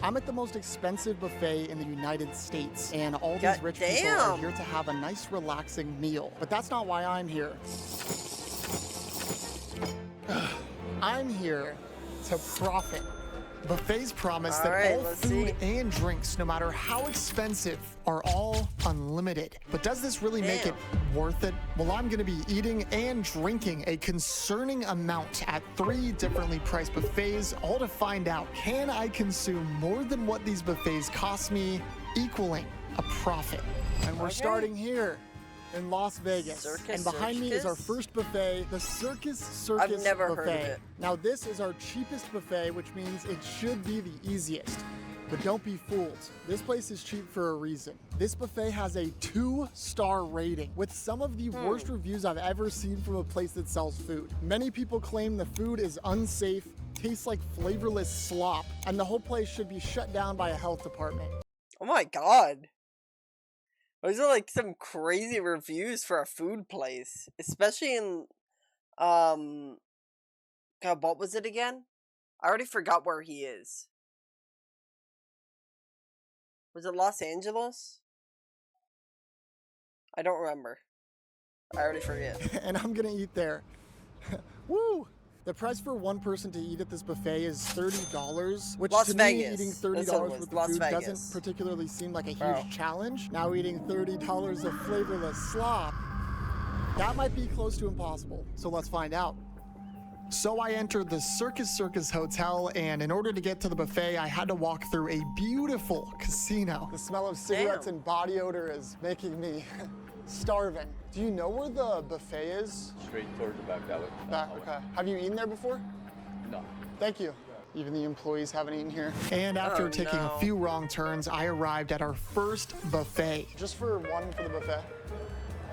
I'm at the most expensive buffet in the United States, and all these rich people are here to have a nice, relaxing meal. But that's not why I'm here. I'm here to profit. Buffets promise that all food and drinks, no matter how expensive, are all unlimited. But does this really make it worth it? Well, I'm gonna be eating and drinking a concerning amount at 3 differently priced buffets, all to find out, can I consume more than what these buffets cost me, equaling a profit? And we're starting here in Las Vegas. And behind me is our first buffet, the Circus I've never Buffet. heard of it. Now this is our cheapest buffet, which means it should be the easiest. But don't be fooled. This place is cheap for a reason. This buffet has a 2-star rating with some of the worst reviews I've ever seen from a place that sells food. Many people claim the food is unsafe, tastes like flavorless slop, and the whole place should be shut down by a health department. Oh my god. Those are like some crazy reviews for a food place. Especially in, God, what was it again? I already forgot where he is. Was it Los Angeles? I don't remember. I already forget. And I'm gonna eat there. Woo! The price for one person to eat at this buffet is $30, which to me, eating $30 worth of food doesn't particularly seem like a huge challenge. Now eating $30 of flavorless slop, that might be close to impossible. So let's find out. So I entered the Circus Hotel, and in order to get to the buffet, I had to walk through a beautiful casino. The smell of cigarettes and body odor is making me starving. Do you know where the buffet is? Straight toward the back alley. Okay. Have you eaten there before? No. Thank you. Even the employees haven't eaten here. And after taking a few wrong turns, I arrived at our first buffet. Just for one for the buffet.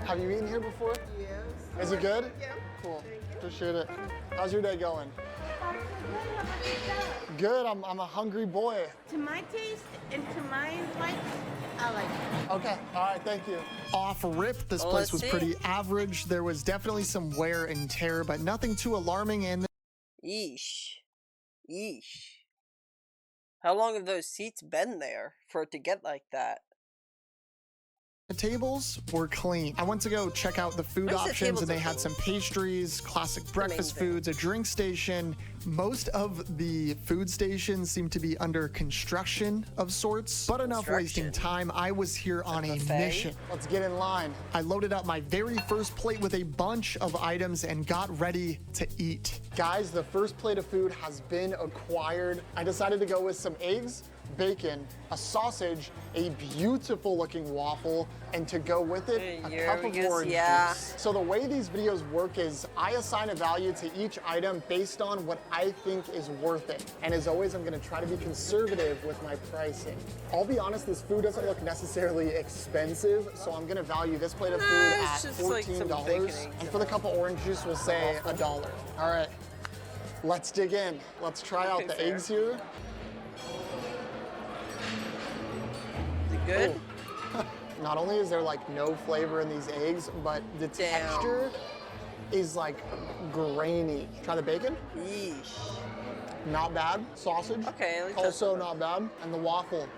Have you eaten here before? Yes. Is it good? Yeah. Cool. Appreciate it. How's your day going? Good. I'm a hungry boy. To my taste and to my like, I like it. Okay. All right. Thank you. Off rip, this place was pretty average. There was definitely some wear and tear, but nothing too alarming. And Yeesh. Yeesh. How long have those seats been there for it to get like that? the tables were clean. I went to go check out the food options, and they had some pastries, classic breakfast foods, a drink station. Most of the food stations seem to be under construction of sorts, but enough wasting time. I was here on a mission. Let's get in line. I loaded up my very first plate with a bunch of items and got ready to eat. Guys, the first plate of food has been acquired. I decided to go with some eggs, bacon, a sausage, a beautiful looking waffle, and to go with it, a cup of orange juice. So the way these videos work is I assign a value to each item based on what I think is worth it. And as always, I'm gonna try to be conservative with my pricing. I'll be honest, this food doesn't look necessarily expensive, so I'm gonna value this plate of food at $14. And for the cup of orange juice, we'll say $1. All right, let's dig in. Let's try out the eggs here. Good? Not only is there like no flavor in these eggs, but the texture is like grainy. Try the bacon. Yeesh. Not bad. Sausage. Okay. Also not bad. And the waffle.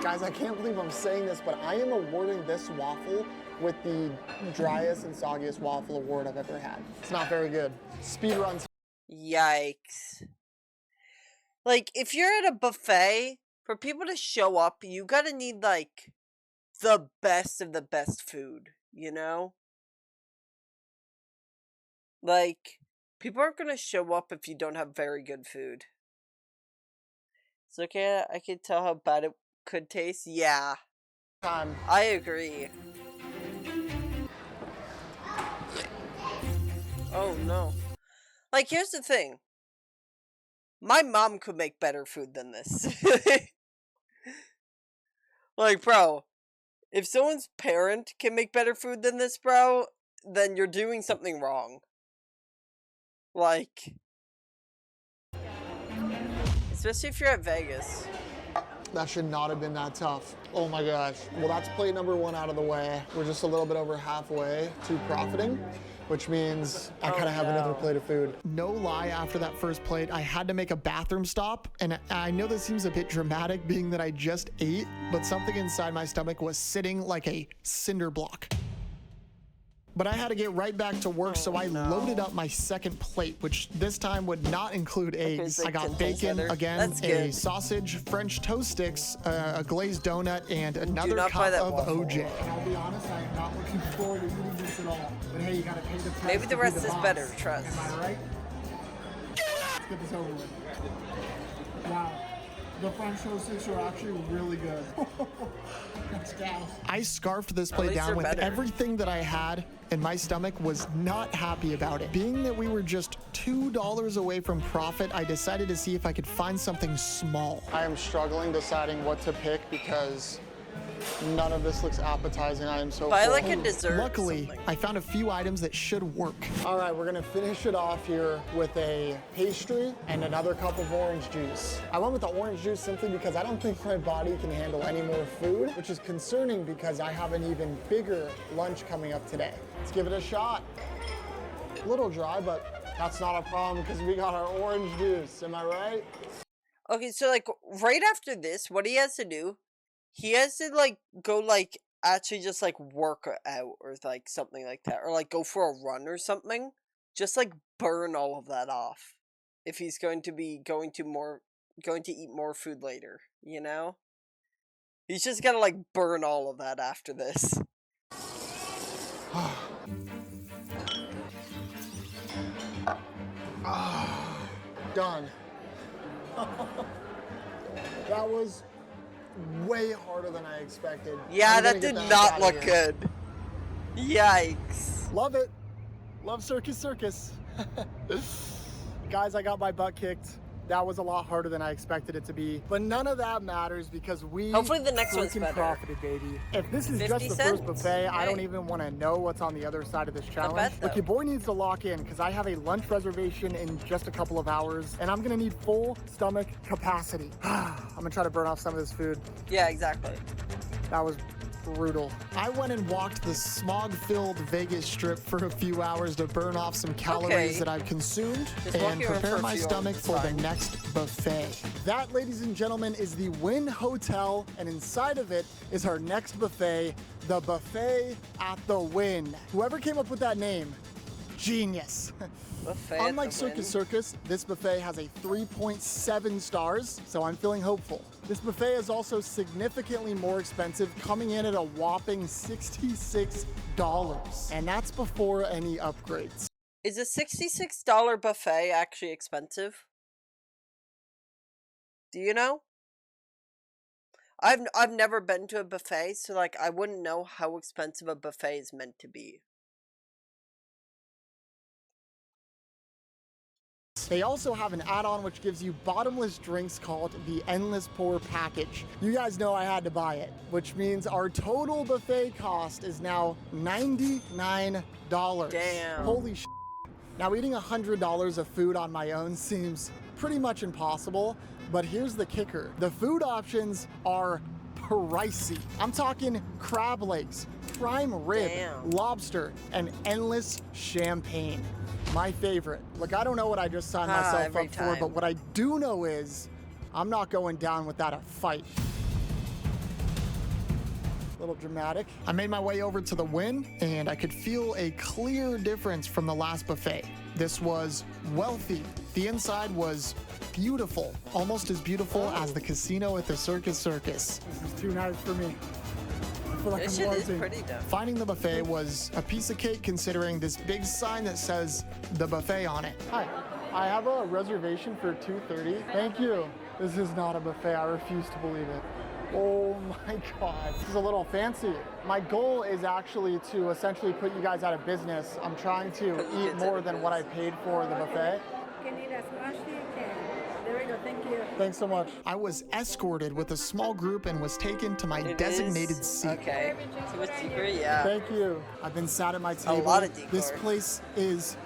Guys, I can't believe I'm saying this, but I am awarding this waffle with the driest and soggiest waffle award I've ever had. It's not very good. Speed runs. Yikes. Like, if you're at a buffet, for people to show up, you gotta need, like, the best of the best food, you know? Like, people aren't gonna show up if you don't have very good food. It's okay, I can tell how bad it could taste. Yeah. I agree. Oh, no. Like, here's the thing. My mom could make better food than this. Like, bro, if someone's parent can make better food than this, bro, then you're doing something wrong. Like, especially if you're at Vegas. That should not have been that tough. Oh my gosh. Well, that's plate number 1 out of the way. We're just a little bit over halfway to profiting. which means I Oh, gotta have another no. plate of food. No lie, after that first plate, I had to make a bathroom stop. And I know this seems a bit dramatic being that I just ate, but something inside my stomach was sitting like a cinder block. But I had to get right back to work, so I loaded up my second plate, which this time would not include eggs. so I got 10 times bacon, better. again, That's a good. sausage, French toast sticks, a glazed donut, and another not buy cup that of waffle. OJ. I'll be honest, I am not looking forward to eating this at all. But hey, you gotta pay the price. Maybe the to be rest the is boss. better, trust. Am I right? Let's get this over with. Wow. The French toast sticks are actually really good. That's gas. I scarfed this plate least down they're with better. everything that I had, and my stomach was not happy about it. Being that we were just $2 away from profit, I decided to see if I could find something small. I am struggling deciding what to pick because none of this looks appetizing. I am so Buy full. like a dessert. or Luckily, something. I found a few items that should work. All right, we're gonna finish it off here with a pastry and another cup of orange juice. I went with the orange juice simply because I don't think my body can handle any more food, which is concerning because I have an even bigger lunch coming up today. Let's give it a shot. A little dry, but that's not a problem because we got our orange juice. Am I right? Okay, so like right after this, what he has to do, he has to like go like actually just like work out or like something like that, or like go for a run or something. Just like burn all of that off if he's going to be going to eat more food later. You know, he's just gotta like burn all of that after this. Done. That was way harder than I expected. Yeah, I'm gonna that get did ass not outta look here. good. Yikes. Love it. Love Circus. Guys, I got my butt kicked. That was a lot harder than I expected it to be. But none of that matters because we Hopefully the next one's freaking better. profited, baby. If this is 50 just the cents? first buffet, I don't Hey. even want to know what's on the other side of this challenge. bad, Look, though. your boy needs to lock in because I have a lunch reservation in just a couple of hours and I'm gonna need full stomach capacity. I'm gonna try to burn off some of this food. Yeah, exactly. That was brutal. I went and walked the smog-filled Vegas Strip for a few hours to burn off some calories Okay. that I've consumed Just and walking around for prepare a my few stomach hours is for the fine. next buffet. That, ladies and gentlemen, is the Wynn Hotel, and inside of it is our next buffet, the Buffet at the Wynn. Whoever came up with that name, genius. Buffet at Unlike the Wynn. Circus, this buffet has a 3.7 stars, so I'm feeling hopeful. This buffet is also significantly more expensive, coming in at a whopping $66. And that's before any upgrades. Is a $66 buffet actually expensive? Do you know? I've never been to a buffet, so like I wouldn't know how expensive a buffet is meant to be. They also have an add-on which gives you bottomless drinks called the Endless Pour Package. You guys know I had to buy it, which means our total buffet cost is now $99. Damn. Holy sh**. Now eating $100 of food on my own seems pretty much impossible, but here's the kicker. The food options are pricey. I'm talking crab legs, prime rib, Damn. lobster, and endless champagne. My favorite. Look, I don't know what I just signed myself every up for, time. but what I do know is I'm not going down without a fight. A little dramatic. I made my way over to the Wynn, and I could feel a clear difference from the last buffet. This was wealthy. The inside was beautiful, almost as beautiful as the casino at the Circus. This is too nice for me. I feel like This I'm shit is losing. pretty dumb. Finding the buffet was a piece of cake considering this big sign that says the buffet on it. Hi, I have a reservation for 2:30. Thank you. This is not a buffet. I refuse to believe it. Oh my God, this is a little fancy. My goal is actually to essentially put you guys out of business. I'm trying to Put you eat kids more out of than what I paid for the buffet. Can eat as much as you can. There we go, thank you. Thanks so much. I was escorted with a small group and was taken to my It designated is? seat. Okay. So it's secret, yeah. Thank you. I've been sat at my table. lot of This decor. place is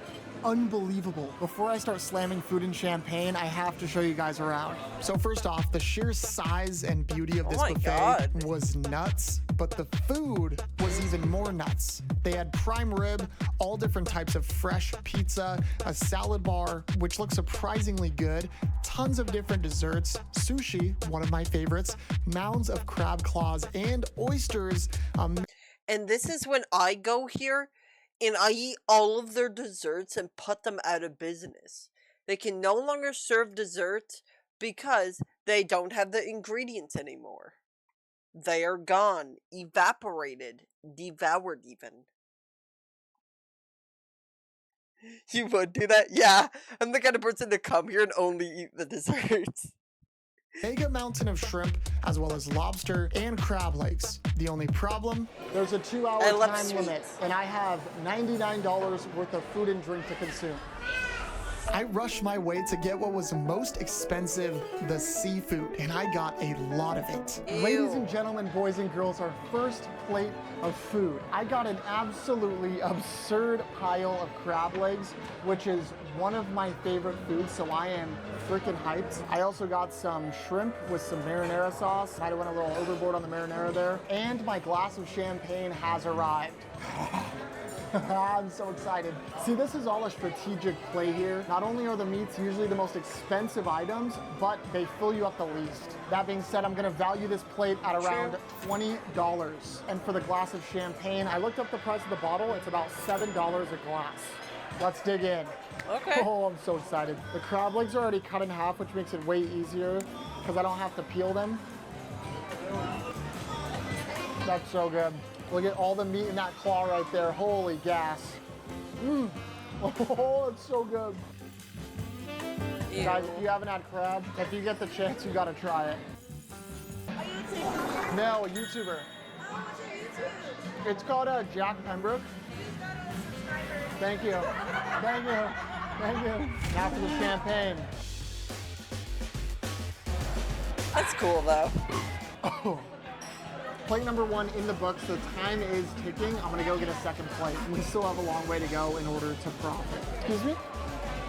unbelievable. Before I start slamming food in Champaign, I have to show you guys around. So first off, the sheer size and beauty of this my buffet God. was nuts, but the food was even more nuts. They had prime rib, all different types of fresh pizza, a salad bar, which looked surprisingly good, tons of different desserts, sushi, one of my favorites, mounds of crab claws, and oysters. And this is when I go here and I eat all of their desserts and put them out of business. They can no longer serve desserts because they don't have the ingredients anymore. They are gone, evaporated, devoured even. You would do that? Yeah, I'm the kind of person to come here and only eat the desserts. Mega mountain of shrimp, as well as lobster and crab legs. The only problem? There's a 2-hour I love time limit, sweets. and I have $99 worth of food and drink to consume. I rushed my way to get what was most expensive, the seafood, and I got a lot of it. Ladies and gentlemen, boys and girls, our first plate of food. I got an absolutely absurd pile of crab legs, which is one of my favorite foods, so I am freaking hyped. I also got some shrimp with some marinara sauce. Might have went a little overboard on the marinara there. And my glass of champagne has arrived. I'm so excited. See, this is all a strategic play here. Not only are the meats usually the most expensive items, but they fill you up the least. That being said, I'm gonna value this plate at around $20. And for the glass of champagne, I looked up the price of the bottle. It's about $7 a glass. Let's dig in. Okay. Oh, I'm so excited. The crab legs are already cut in half, which makes it way easier because I don't have to peel them. That's so good. Look at all the meat in that claw right there. Holy gas. Mmm. Oh, it's so good. Ew. Guys, if you haven't had crab, if you get the chance, you gotta try it. Are you a TikToker? No, a YouTuber. Oh, what's your YouTube? It's called Jack Pembrook. Please go to subscribers. Thank you. Thank you. Thank you. Now for the champagne. That's cool though. Oh. Plate number 1 in the books. The time is ticking. I'm gonna go get a second plate. We still have a long way to go in order to profit. Excuse me?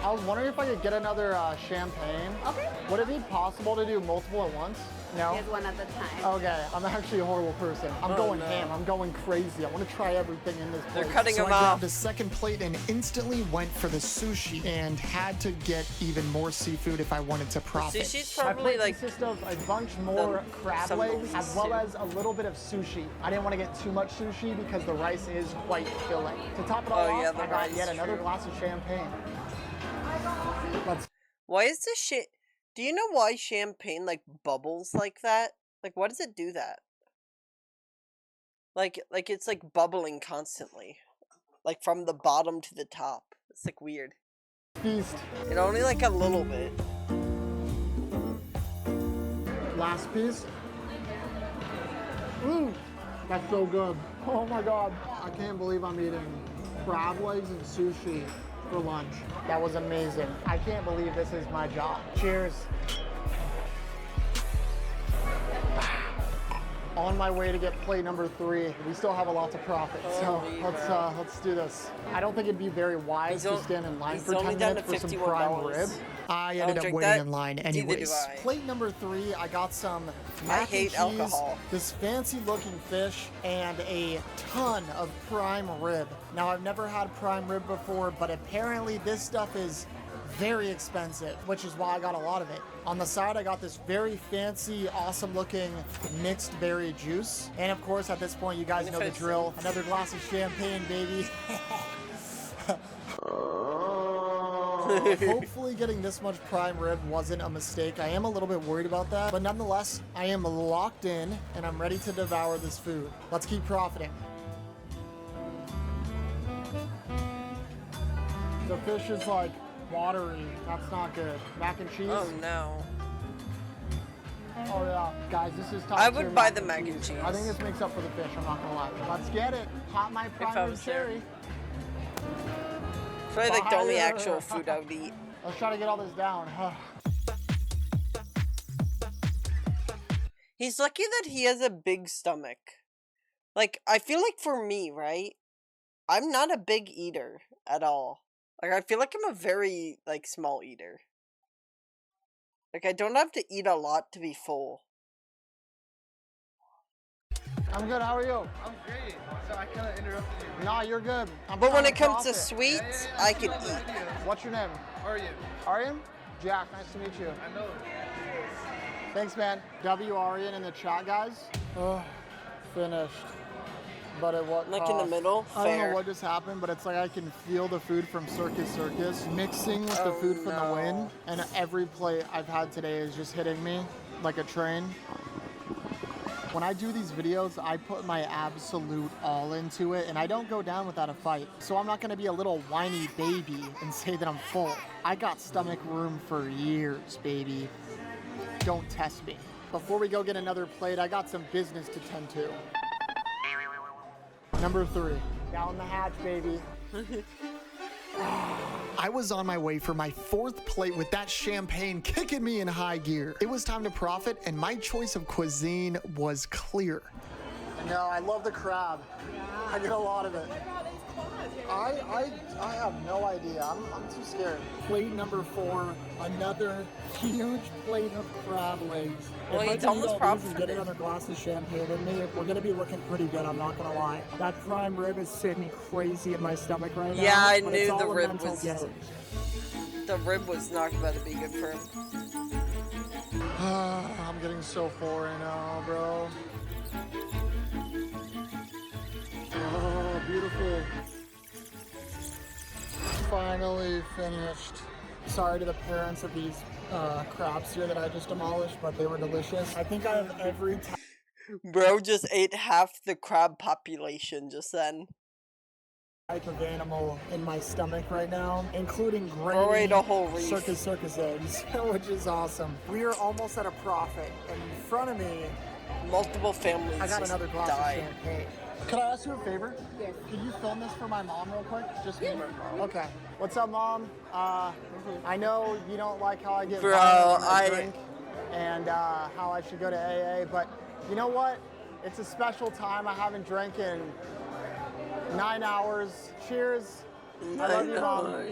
I was wondering if I could get another champagne. Okay. Would it be possible to do multiple at once? No? Get one at a time. Okay, I'm actually a horrible person. I'm Oh, going no. ham. I'm going crazy. I want to try everything in this plate. They're cutting so them I off. grabbed a second plate and instantly went for the sushi and had to get even more seafood if I wanted to profit. Sushi's My probably plate like consists of a bunch more crab some legs of as well soup. as a little bit of sushi. I didn't want to get too much sushi because the rice is quite filling. To top it all Oh, yeah, off, the I got rice, yet another true. glass of champagne. Let's Why is this shit? Do you know why champagne like bubbles like that? Like, why does it do that? Like it's like bubbling constantly, like from the bottom to the top. It's like weird. feast. And only like a little bit. Last piece. Mmm, that's so good. Oh my God. I can't believe I'm eating crab legs and sushi for lunch. That was amazing. I can't believe this is my job. Cheers. On my way to get plate number 3. We still have a lot to profit, so Holy let's do this. I don't think it'd be very wise to stand in line he's for only 10 down minutes to for some prime $51. rib. I I ended don't up drink waiting that. in line Neither do anyways. I. Plate number 3, I got some I mac and hate cheese, alcohol. this fancy looking fish, and a ton of prime rib. Now, I've never had prime rib before, but apparently this stuff is very expensive, which is why I got a lot of it. On the side, I got this very fancy, awesome looking mixed berry juice. And of course, at this point, you guys know the drill. Another glass of champagne, baby. Hopefully getting this much prime rib wasn't a mistake. I am a little bit worried about that, but nonetheless, I am locked in and I'm ready to devour this food. Let's keep profiting. The fish is like watery. That's not good. Mac and cheese. Oh no. Oh yeah, guys, this is top I tier would buy the mac and I think cheese. this makes up for the fish. I'm not gonna lie. Let's get it. Pop my I prime rib was there. cherry. It's probably like the only Fire. actual food I would eat. Let's try to get all this down. He's lucky that he has a big stomach. Like, I feel like for me, right? I'm not a big eater at all. Like, I feel like I'm a very, like, small eater. Like, I don't have to eat a lot to be full. I'm good. How are you? I'm great. So I kind of interrupted you. Nah, you're good. But when it comes to sweets, I can see the eat. video. What's your name? How are you? Aryan? Jack, nice to meet you. I know. Thanks, man. W Aryan in the chat, guys. Oh, finished. But at what Like in the cost? middle? I don't Fair. know what just happened, but it's like I can feel the food from Circus mixing with the Oh, food from the no. Win, and every plate I've had today is just hitting me like a train. When I do these videos, I put my absolute all into it, and I don't go down without a fight. So I'm not gonna be a little whiny baby and say that I'm full. I got stomach room for years, baby. Don't test me. Before we go get another plate, I got some business to tend to. Number 3, down the hatch, baby. I was on my way for my 4th plate with that champagne kicking me in high gear. It was time to profit, and my choice of cuisine was clear. No, I love the crab. I get a lot of it. I have no idea. I'm too scared. Plate number 4, another huge plate of crab legs. Well, If I it's can eat almost all these and profited. get another glass of champagne in me, we're gonna be looking pretty good, I'm not gonna lie. That prime rib is sitting crazy in my stomach right now. Yeah, I but knew it's the all a rib mental was- game. The rib was not about to be good for him. I'm getting so full right now, bro. Oh, beautiful. Finally finished. Sorry to the parents of these crabs here that I just demolished, but they were delicious. I think I have every Bro just ate half the crab population just then. type of animal in my stomach right now, including Bro ate a whole reef. circus eggs, which is awesome. We are almost at a profit, and in front of me, Multiple families I got just another glass died. of champagne. Could I ask you a favor? Yes. Could you film this for my mom real quick? Just me. Okay. What's up, Mom? I know you don't like how I get Bro, violent when I- drink and how I should go to AA, but you know what? It's a special time. I haven't drank in 9 hours. Cheers. I love you, Mom.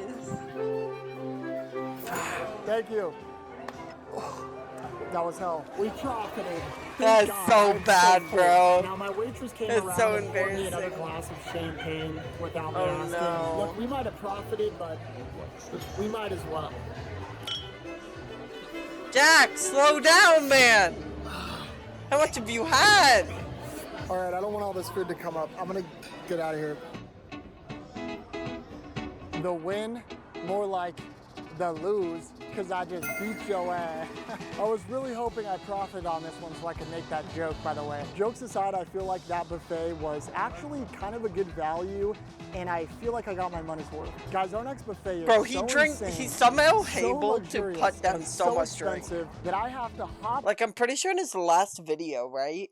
Thank you. That was hell. We profited. That's Thank so God. I'm bad, full. bro. Now my waitress came It's around so and poured me another embarrassing. glass of champagne without me Oh, asking. no. Look, we might have profited, but we might as well. Jack, slow down, man! How much have you had? All right, I don't want all this food to come up. I'm gonna get out of here. The win, more like the lose, because I just beat your ass. I was really hoping I profited on this one so I could make that joke, by the way. Jokes aside, I feel like that buffet was actually kind of a good value, and I feel like I got my money's worth. Guys, our next buffet is Bro, so he's insane, somehow so able to luxurious, put down and so much drink. expensive that I have to hop. Like, I'm pretty sure in his last video, right?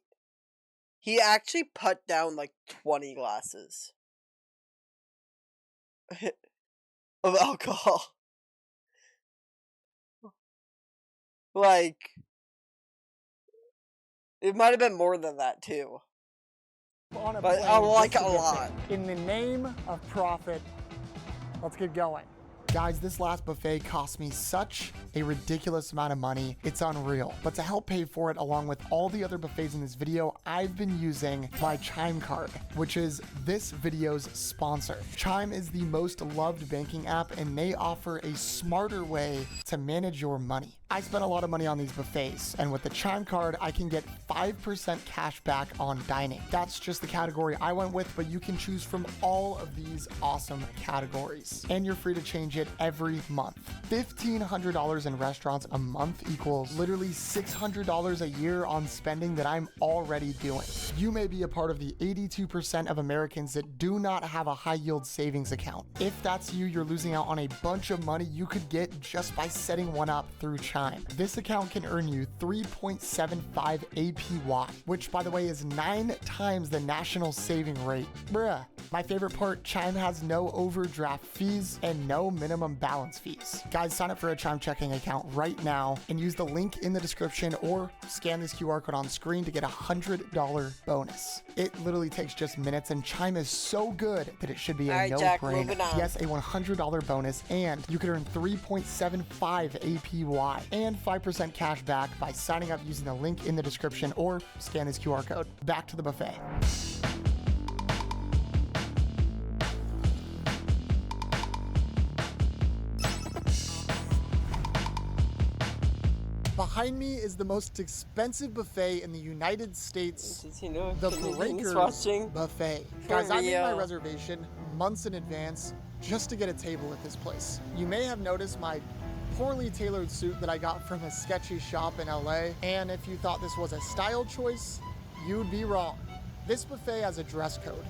He actually put down like 20 glasses of alcohol. Like, it might have been more than that too. On a But plane I like just it to a get lot. there. In the name of profit, let's get going. Guys, this last buffet cost me such a ridiculous amount of money. It's unreal. But to help pay for it, along with all the other buffets in this video, I've been using my Chime card, which is this video's sponsor. Chime is the most loved banking app, and they offer a smarter way to manage your money. I spent a lot of money on these buffets, and with the Chime card, I can get 5% cash back on dining. That's just the category I went with, but you can choose from all of these awesome categories. And you're free to change it every month. $1,500 in restaurants a month equals literally $600 a year on spending that I'm already doing. You may be a part of the 82% of Americans that do not have a high yield savings account. If that's you, you're losing out on a bunch of money you could get just by setting one up through Chime. This account can earn you 3.75 APY, which by the way is 9 times the national saving rate. Bruh. My favorite part, Chime has no overdraft fees and no minimum balance fees. Guys, sign up for a Chime checking account right now and use the link in the description or scan this QR code on screen to get a $100 bonus. It literally takes just minutes, and Chime is so good that it should be a no-brainer. Yes, a $100 bonus, and you could earn 3.75 APY and 5% cash back by signing up using the link in the description or scan this QR code. Back to the buffet. Behind me is the most expensive buffet in the United States, the Breakers Buffet. Guys, I made my reservation months in advance just to get a table at this place. You may have noticed my poorly tailored suit that I got from a sketchy shop in LA, and if you thought this was a style choice, you'd be wrong. This buffet has a dress code,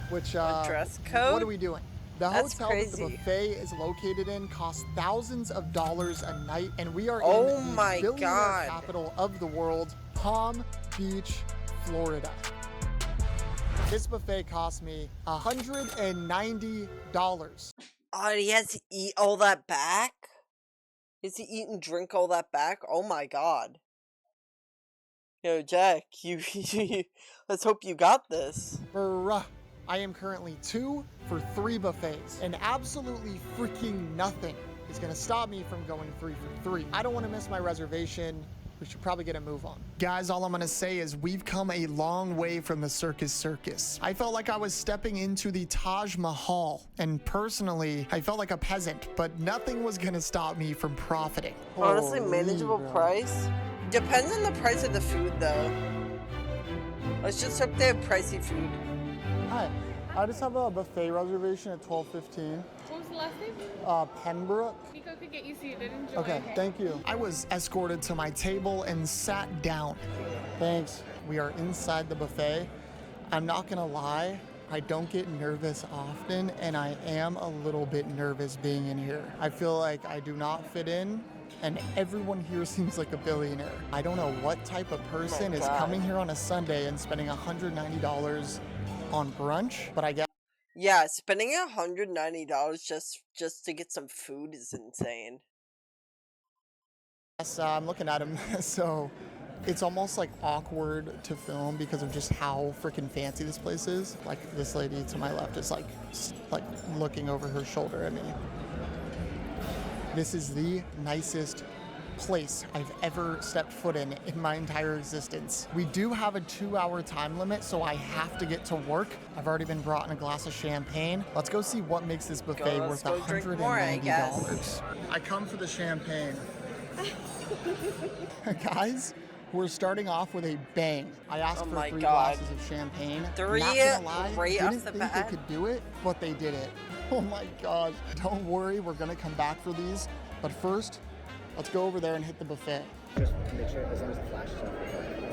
which, a dress code? What are we doing? The hotel that the buffet is located in costs thousands of dollars a night, and we are in the billionaire capital of the world, Palm Beach, Florida. This buffet cost me $190. Oh, he has to eat all that back? He has to eat and drink all that back? Oh my god. Yo, Jack, you let's hope you got this. Bruh. I am currently 2 for 3 buffets, and absolutely freaking nothing is gonna stop me from going 3 for 3. I don't wanna miss my reservation. We should probably get a move on. Guys, all I'm gonna say is we've come a long way from the circus. I felt like I was stepping into the Taj Mahal, and personally, I felt like a peasant, but nothing was gonna stop me from profiting. Honestly, manageable price? Depends on the price of the food, though. Let's just hope they have pricey food. Hi, I just have a buffet reservation at 12:15. What was the last name? Pembrook. Nico could get you seated. Enjoy. Okay, thank you. I was escorted to my table and sat down. Thanks. We are inside the buffet. I'm not gonna lie, I don't get nervous often, and I am a little bit nervous being in here. I feel like I do not fit in, and everyone here seems like a billionaire. I don't know what type of person is coming here on a Sunday and spending $190 on brunch, but I guess. Yeah, spending $190 just to get some food is insane. Yes, I'm looking at him, so it's almost like awkward to film because of just how freaking fancy this place is. Like this lady to my left is like looking over her shoulder at me. This is the nicest place I've ever stepped foot in my entire existence. We do have a 2-hour time limit, so I have to get to work. I've already been brought in a glass of champagne. Let's go see what makes this buffet worth $190. I come for the champagne. Guys, we're starting off with a bang. I asked for 3 glasses of champagne. 3 Not gonna lie, right didn't off the think bat? they could do it, but they did it. Oh my gosh. Don't worry, we're gonna come back for these. But first, let's go over there and hit the buffet. Just make sure as long as the flash is on.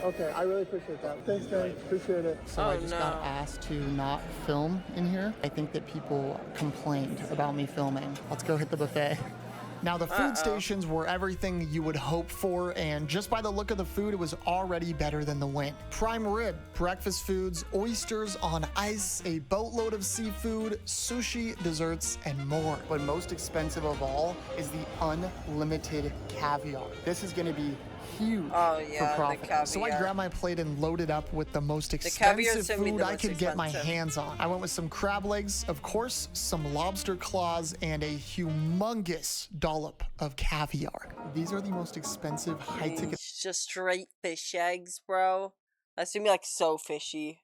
Okay, I really appreciate that. Thanks, guys. Appreciate it. So I just got asked to not film in here. I think that people complained about me filming. Let's go hit the buffet. Now, the food stations were everything you would hope for, and just by the look of the food, it was already better than the win. Prime rib, breakfast foods, oysters on ice, a boatload of seafood, sushi, desserts, and more. But most expensive of all is the unlimited caviar. This is gonna be huge for profit. So I grabbed my plate and loaded up with the most expensive food I could get my hands on. I went with some crab legs, of course, some lobster claws, and a humongous dollop of caviar. These are the most expensive high-ticket. Just straight fish eggs, bro. That's gonna be like so fishy.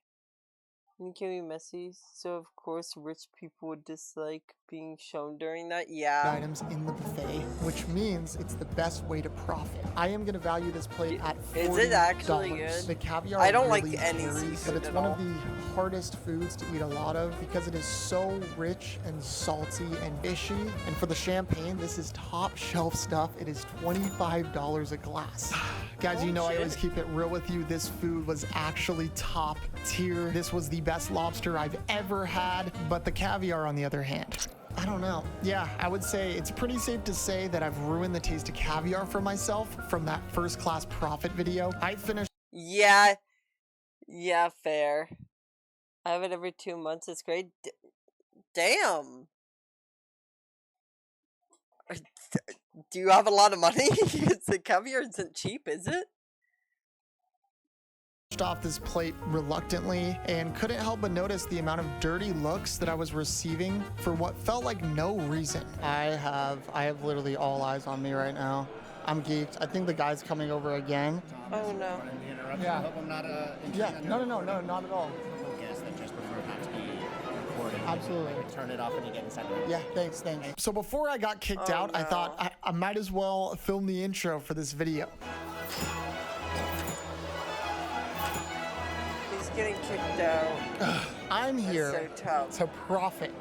Can you give me messy? So of course rich people would dislike being shown during that. Yeah. Items in the buffet, which means it's the best way to profit. I am gonna value this plate at $40. Is it actually good? The caviar I don't really like any carries, seafood but it's at one all. of the hardest foods to eat a lot of because it is so rich and salty and fishy. And for the champagne, this is top shelf stuff. It is $25 a glass. Guys, you know I always keep it real with you. This food was actually top tier. This was the best lobster I've ever had, but the caviar on the other hand, I don't know. Yeah, I would say it's pretty safe to say that I've ruined the taste of caviar for myself from that first class profit video. I finished. Yeah, fair. I have it every 2 months. It's great. Damn. Do you have a lot of money? The caviar isn't cheap, is it? Off this plate reluctantly and couldn't help but notice the amount of dirty looks that I was receiving for what felt like no reason. I have literally all eyes on me right now. I'm geeked. I think the guy's coming over again. Oh no. Yeah. I hope I'm not Yeah. No, not at all. guests that just prefer not to be recorded. Absolutely. Turn it off when you get inside the room. Yeah, thanks. So before I got kicked out, I thought I might as well film the intro for this video. He's getting kicked out. I'm here That's so tough. to profit.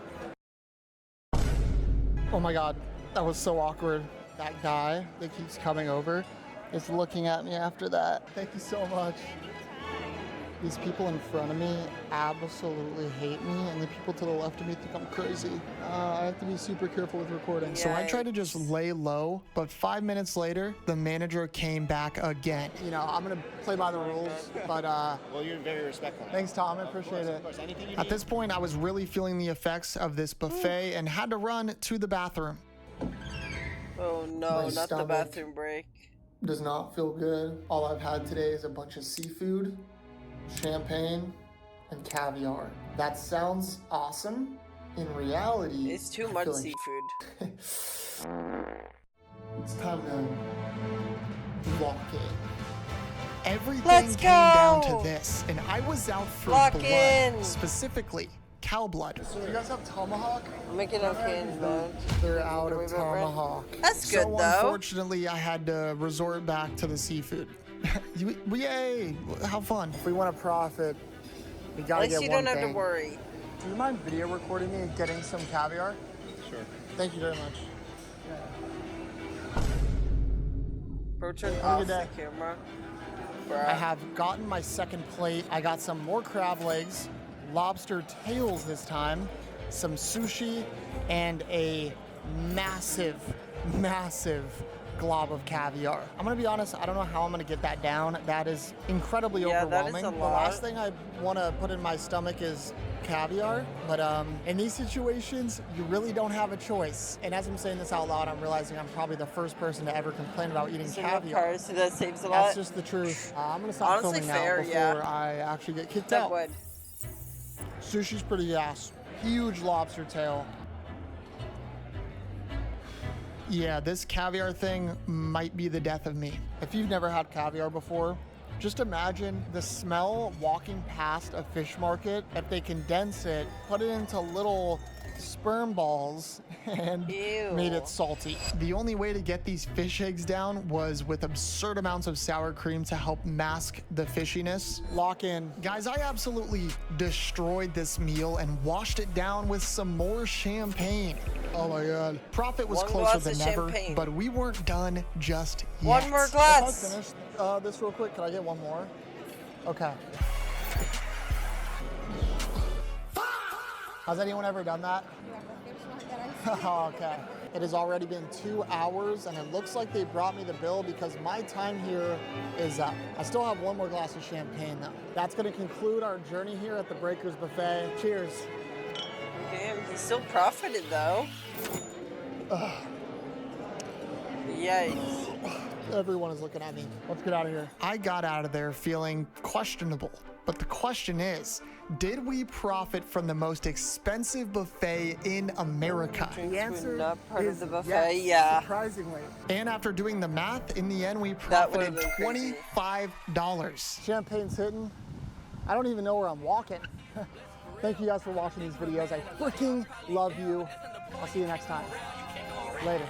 Oh my God, that was so awkward. That guy that keeps coming over is looking at me after that. Thank you so much. These people in front of me absolutely hate me, and the people to the left of me think I'm crazy. I have to be super careful with recording. So I tried to just lay low, but 5 minutes later, the manager came back again. You know, I'm gonna play by the rules, but Well, you're very respectful. thanks, Tom, I appreciate it. Of course, anything you At need. this point, I was really feeling the effects of this buffet and had to run to the bathroom. Oh no, My not the stomach. bathroom break. Does not feel good. All I've had today is a bunch of seafood, champagne, and caviar. That sounds awesome. In reality, It's too I much feel like seafood. it's time to lock in. Everything Let's came down go! to this, and I was out for Lock blood, in! specifically cow blood. So you guys have tomahawk? I'm making okay, man. They're out of Wait, wait, wait. tomahawk. That's good, so though. Unfortunately, I had to resort back to the seafood. Yay! Have fun. If we want to profit, we At gotta least get you one don't have thing. to worry. Do you mind video recording me and getting some caviar? Sure. Thank you very much. Bro, turn Have a off good the day. camera. I Bruh. have gotten my second plate. I got some more crab legs, lobster tails this time, some sushi, and a massive glob of caviar. I'm gonna be honest, I don't know how I'm gonna get that down. That is incredibly Yeah, that is overwhelming. a The lot. last thing I wanna put in my stomach is caviar, but in these situations, you really don't have a choice. And as I'm saying this out loud, I'm realizing I'm probably the first person to ever complain about eating Single caviar. cars, so that saves a lot. That's just the truth. I'm gonna stop Honestly, filming fair, now before yeah. I actually get kicked That out. would. Sushi's pretty gas. Huge lobster tail. Yeah, this caviar thing might be the death of me. If you've never had caviar before, just imagine the smell walking past a fish market. If they condense it, put it into little sperm balls, and Ew. made it salty. The only way to get these fish eggs down was with absurd amounts of sour cream to help mask the fishiness. Lock in. Guys, I absolutely destroyed this meal and washed it down with some more champagne. Oh my God. Profit was One closer glass than of ever, champagne. but we weren't done just yet. One more If I glass. finish this real quick, can I get one more? Okay. Has anyone ever done that? Oh, okay. It has already been 2 hours, and it looks like they brought me the bill because my time here is up. I still have one more glass of champagne, though. That's going to conclude our journey here at the Breakers Buffet. Cheers. Damn, he still profited though. Yikes. Everyone is looking at me. Let's get out of here. I got out of there feeling questionable. But the question is, did we profit from the most expensive buffet in America? Drinks were not part of the buffet. yes, Yeah. surprisingly. And after doing the math, in the end, we That would've profited been crazy. $25. Champagne's hitting. I don't even know where I'm walking. Thank you guys for watching these videos. I freaking love you. I'll see you next time. Later.